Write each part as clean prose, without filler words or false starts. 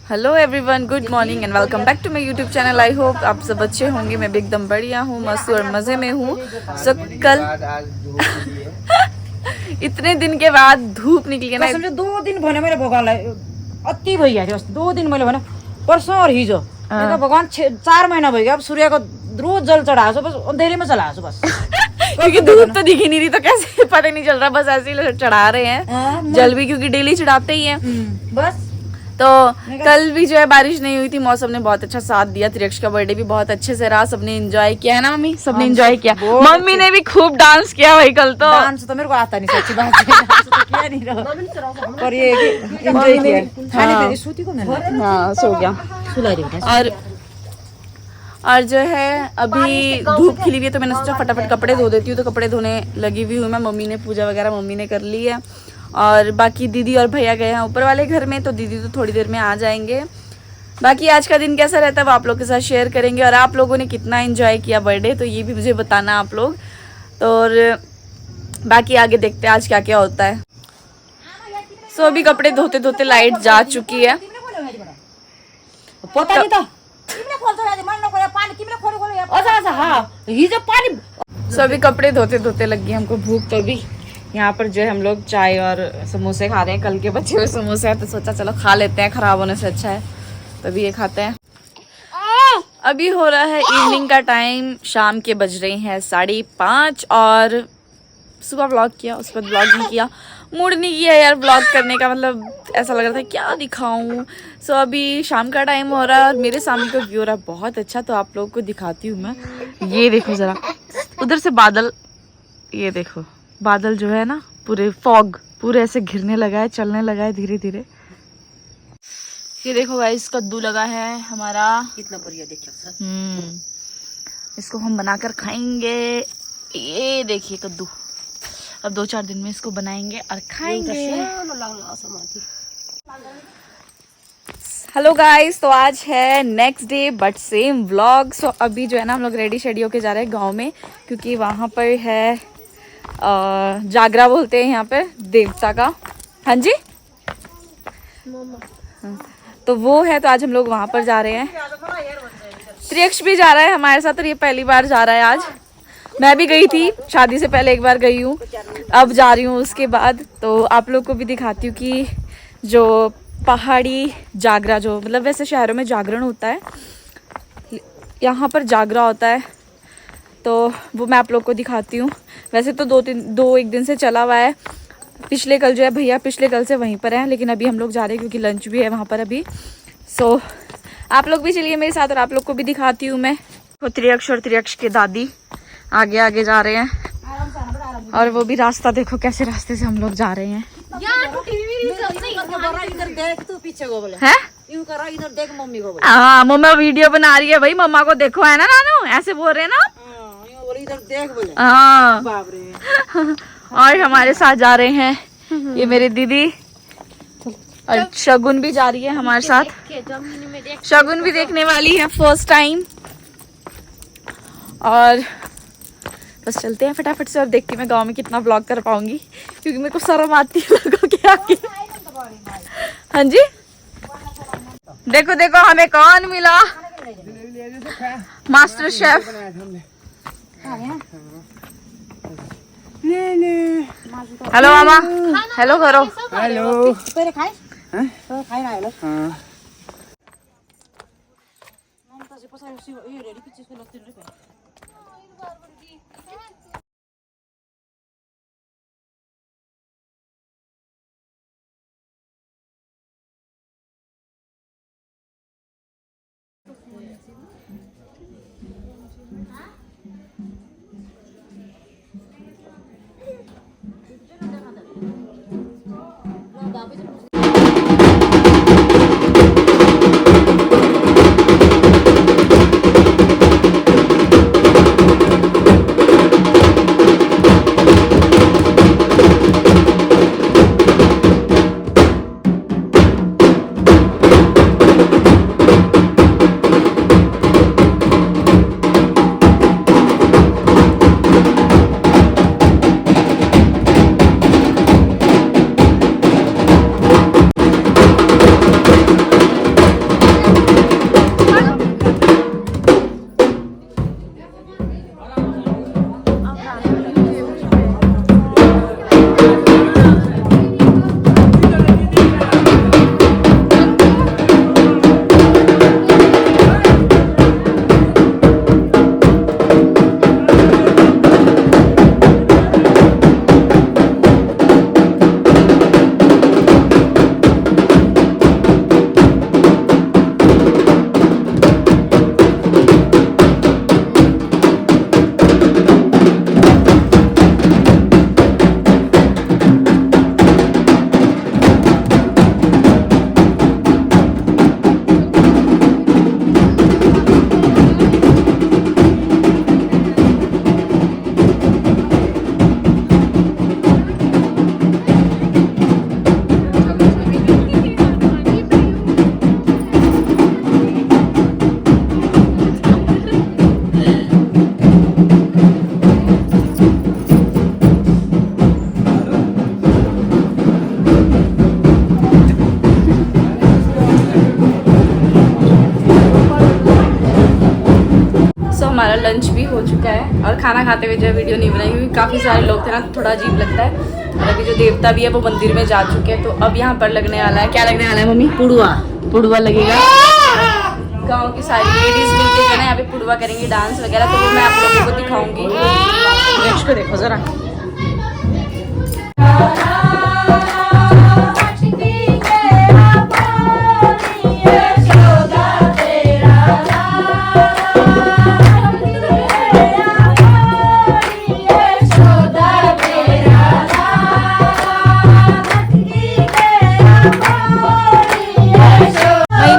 Hello everyone, good morning and welcome back to my YouTube channel. I hope आप सब अच्छे होंगे। मैं भी एकदम बढ़िया हूँ, मस्त और मज़े में हूँ। सो कल इतने दिन के बाद धूप निकली है ना। कसम से 2 दिन भने मैले भगवानलाई अति भइहाल्यो अस्ति 2 दिन मैले भने परसों और हिजो मैं तो भगवान 4 महीना भइगयो। अब सूर्य को रोज जल चढ़ाएको छु, बस अंधेरे में चढ़ाएको छु बस। क्योंकि धूप तो दिख ही नहीं रही, तो कैसे पता नहीं चल रहा, बस ऐसे ही चढ़ा रहे हैं जल भी, क्योंकि डेली चढ़ाते ही हैं बस। तो कल भी जो है बारिश नहीं हुई थी, मौसम ने बहुत अच्छा साथ दिया। त्रियक्ष का बर्थडे भी बहुत अच्छे से रहा, सबने एंजॉय किया है ना मम्मी? सबने एंजॉय किया। मम्मी ने भी खूब डांस किया भाई कल तो। डांस तो मेरे को आता नहीं, सच्ची बात है। डांस तो किया नहीं रहा, पर ये एंजॉय किया। खाली मेरी सूती को मैंने हाँ सो गया। सुला रही और जो है अभी धूप खिली हुई है, तो मैंने सोचा फटाफट कपड़े धो देती हूँ। तो कपड़े धोने लगी हुई हूँ मैं। मम्मी ने पूजा वगैरह मम्मी ने कर ली है, और बाकी दीदी और भैया गए हैं ऊपर वाले घर में, तो दीदी तो थोड़ी देर में आ जाएंगे। बाकी आज का दिन कैसा रहता है वो आप लोग के साथ शेयर करेंगे, और आप लोगों ने कितना एंजॉय किया बर्थडे, तो ये भी मुझे बताना आप लोग। तो और बाकी आगे देखते हैं आज क्या क्या होता है। सो अभी कपड़े धोते धोते लाइट जा चुकी है। पता नहीं था सो अभी कपड़े धोते धोते लग गई हमको भूख। तो अभी यहाँ पर जो है हम लोग चाय और समोसे खा रहे हैं। कल के बचे हुए समोसे हैं, तो सोचा चलो खा लेते हैं, खराब होने से अच्छा है। तो अभी ये खाते हैं। अभी हो रहा है इवनिंग का टाइम, शाम के बज रहे हैं 5:30। और सुबह व्लॉग किया, उस पर व्लॉग नहीं किया, मूड नहीं किया यार व्लॉग करने का। मतलब ऐसा लग रहा था क्या दिखाऊं। सो अभी शाम का टाइम हो रहा है और मेरे सामने का व्यू हो रहा है बहुत अच्छा, तो आप लोगों को दिखाती हूँ मैं। ये देखो जरा, उधर से बादल, ये देखो बादल जो है ना, पूरे फॉग पूरे ऐसे घिरने लगा है, चलने लगा है धीरे धीरे। ये देखो गाइस, कद्दू लगा है हमारा, कितना बढ़िया देखिए। इसको हम बनाकर खाएंगे। ये देखिए कद्दू, अब 2-4 दिन में इसको बनाएंगे और खाएंगे। हेलो गाइस, तो आज है next day but same vlog. So अभी जो है ना हम लोग रेडी शेडी होके जा रहे हैं गांव में, क्योंकि वहाँ पर है जागरा बोलते हैं यहाँ पे देवता का। हाँ जी, तो वो है, तो आज हम लोग वहाँ पर जा रहे हैं। त्रियक्ष भी जा रहा है हमारे साथ, और ये पहली बार जा रहा है आज। मैं भी गई थी शादी से पहले, एक बार गई हूँ, अब जा रही हूँ उसके बाद। तो आप लोग को भी दिखाती हूँ कि जो पहाड़ी जागरा, जो मतलब वैसे शहरों में जागरण होता है, यहाँ पर जागरा होता है, तो वो मैं आप लोग को दिखाती हूँ। वैसे तो 1 दिन से चला हुआ है। पिछले कल जो है भैया पिछले कल से वहीं पर हैं, लेकिन अभी हम लोग जा रहे हैं क्योंकि लंच भी है वहाँ पर अभी। सो आप लोग भी चलिए मेरे साथ, और आप लोग को भी दिखाती हूँ मैं। वो त्रियक्ष और त्रियक्ष के दादी आगे आगे जा रहे हैं, और वो भी रास्ता देखो कैसे रास्ते से हम लोग जा रहे हैं। हाँ, मम्मा वीडियो बना रही है भाई, मम्मा को देखो, है ना नानू, ऐसे बोल रहे हैं ना। हाँ, और हमारे साथ जा रहे हैं ये मेरी दीदी, और शगुन भी जा रही है हमारे साथ। शगुन भी देखने वाली है फर्स्ट टाइम। और बस चलते हैं फटाफट से, और देखती हूँ मैं गांव में कितना व्लॉग कर पाऊंगी, क्योंकि मेरे को शर्म आती है लोगों के आगे। हाँ जी, देखो देखो हमें कौन मिला, मास्टर शेफ। हेलो मामा, हेलो करो। हेलो लंच भी हो चुका है और खाना खाते हुए जो वीडियो नहीं बनाई क्योंकि काफ़ी सारे लोग थे ना, थोड़ा अजीब लगता है। और अभी जो देवता भी है वो मंदिर में जा चुके हैं, तो अब यहाँ पर लगने वाला है, क्या लगने वाला है मम्मी? पुड़वा लगेगा। गांव की सारी लेडीज मिलके जो है ना यहाँ पे पुड़वा करेंगी, डांस वगैरह, तो वो मैं आप लोगों को दिखाऊंगी। यश को देखो जरा।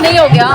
नहीं हो गया।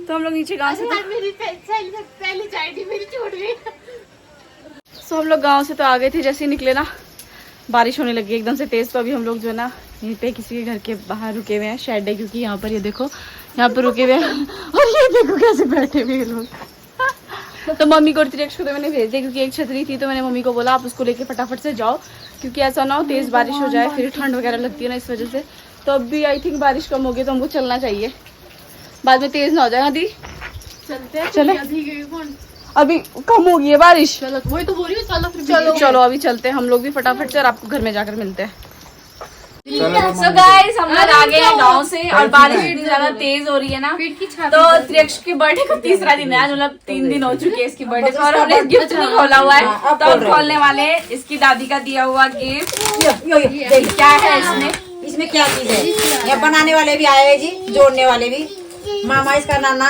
तो हम लोग नीचे गांव से पहली चाय थी मेरी छूट गई। तो हम लोग गांव से तो आ गए थे, जैसे ही निकले ना बारिश होने लगी एकदम से तेज। तो अभी हम लोग जो है ना यहीं पे किसी के घर के बाहर रुके हुए हैं, शेड है क्योंकि यहाँ पर ये देखो यहाँ पर रुके हुए हैं और ये देखो कैसे बैठे हुए लोग। तो मम्मी को त्रियक्ष को तो मैंने भेज दिया क्योंकि एक छतरी थी, तो मैंने मम्मी को बोला आप उसको लेके फटाफट से जाओ क्योंकि ऐसा ना हो तेज बारिश हो जाए, फिर ठंड वगैरह लगती है ना इस वजह से। तो अब भी आई थिंक बारिश कम होगी तो हमको चलना चाहिए, बाद में तेज ना हो जाए। दी चलते हैं। चले अभी गई कौन? अभी कम हो गई है बारिश। चलो वही तो बोल रही हूँ, चलो फिर चलो चलो अभी चलते हैं हम लोग भी फटाफट से और आपको घर में जाकर मिलते हैं। So guys, हम लोग आ गए हैं गाँव से और बारिश इतनी ज्यादा तेज हो रही है ना, तो त्रियक्ष के बर्थडे का तीसरा दिन है आज, मतलब 3 दिन हो चुके हैं इसकी बर्थडे को और हमने गिफ्ट नहीं खोला हुआ है, तो हम खोलने वाले हैं इसकी दादी का दिया हुआ गिफ्ट। क्या है इसमें? इसमें क्या चीज है? ये बनाने वाले भी आए हैं जी, जोड़ने वाले भी। मामा इसका नाना आ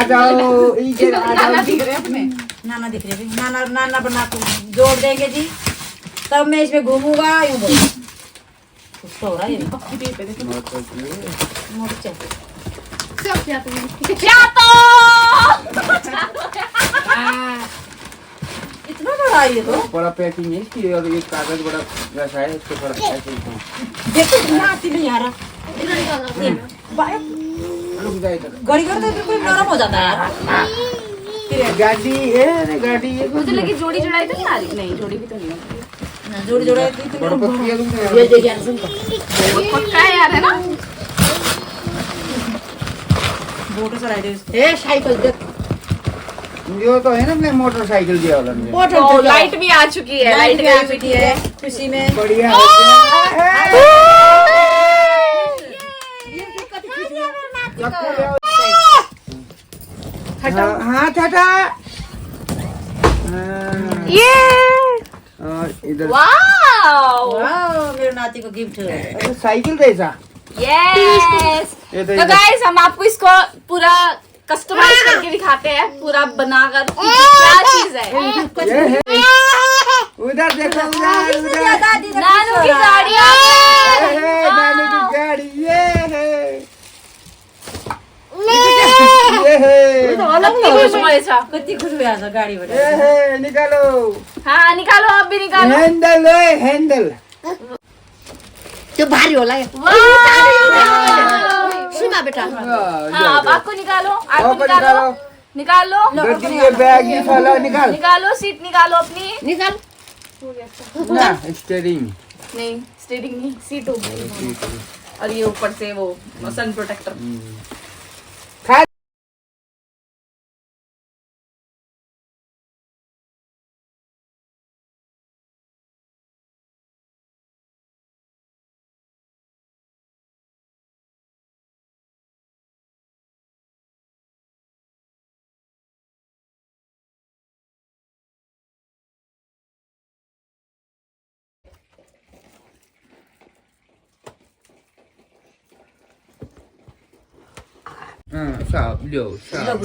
जाओ, इधर आ जाओ। दिख रहे हैं, नाना दिख रहे हैं, नाना नाना बना के जोड़ देंगे जी, तब मैं इसमें घूमूंगा। यूं बोल कुछ तो हो रहा है ये। मिर्च। क्या तो इतना बड़ा है ये तो। बड़ा पैकिंग है इसकी और ये कागज बड़ा वैसा है, इसको थोड़ा ऐसे देखो इतना आती नहीं आ रहा। रुक जाए इधर। गड़ी गड़ी तो बिल्कुल नरम हो जाता है यार। गाड़ी है, गाड़ी है। मुझे लगी जोड़ी जड़ाई तो नहीं आ रही। नहीं जोड़ी भी तो नहीं होती, जोड़ी जोड़ा बड़ा पक्की है तुम। ये देखिए सुन तो पक्का है यार, है ना? बोटो से राइड ए साइकिल देख, जो तो है ना मैं मोटरसाइकिल दिया वाला में। तो लाइट भी आ चुकी है, लाइट भी आ चुकी है खुशी में। बढ़िया हाथ हटा। ये और इधर वाओ, वाह मेरे नाती को गिफ्ट साइकिल जैसा। यस। ये तो गाइस हम आपको इसको पूरा कस्टमाइज करके दिखाते हैं पूरा बनाकर क्या चीज है। उधर देखो उधर नानू की गाड़ी आ गई। नानी की गाड़ी ये है किती खुश व्हायचा। कति खुश हुआ था गाड़ी में। ये है निकालो हाँ निकालो, आप भी निकालो। हैंडल है हैंडल त्यो भारी होला या सुना बेटा हाँ अब आपको निकालो, आपको आपको निकालो, निकालो, गड्डी ये बैग ये वाला निकाल निकालो, सीट निकालो अपनी। निकाल ना स्टीयरिंग नहीं स्टीयरिंग नहीं, सीट होगी और ये ऊपर से वो सन प्रोटेक्टर। साहब लो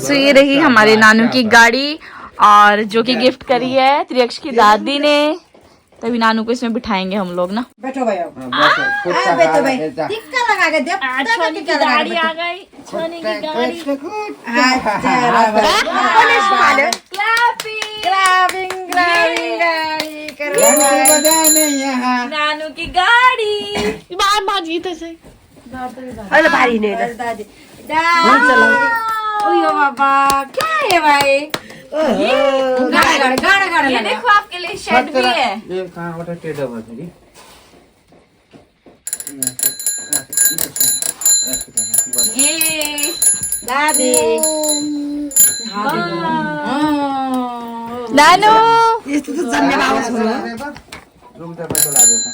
सो ये रही हमारे नानू की गाड़ी और जो कि गिफ्ट करी है त्रियक्ष की दादी ने। तभी नानू को इसमें बिठाएंगे हम लोग ना। बैठो भाई अब। बैठो भाई टिक्का लगा के दे। टिक्का लगा के आ गई, छोने की गाड़ी। बजाने यहाँ नानू की गाड़ी। बार बार जीते से अहिले भारी नै दादी ओयो बाबा क्या है भाई? गाना गाना गाना ये लगा। देखो आपके लिए शेड भी है। ये कहाँ वाला टेढ़ा बात है ये दादी नानू यस्तो त जन्मेर आउँछ रुक जा मैं चला देता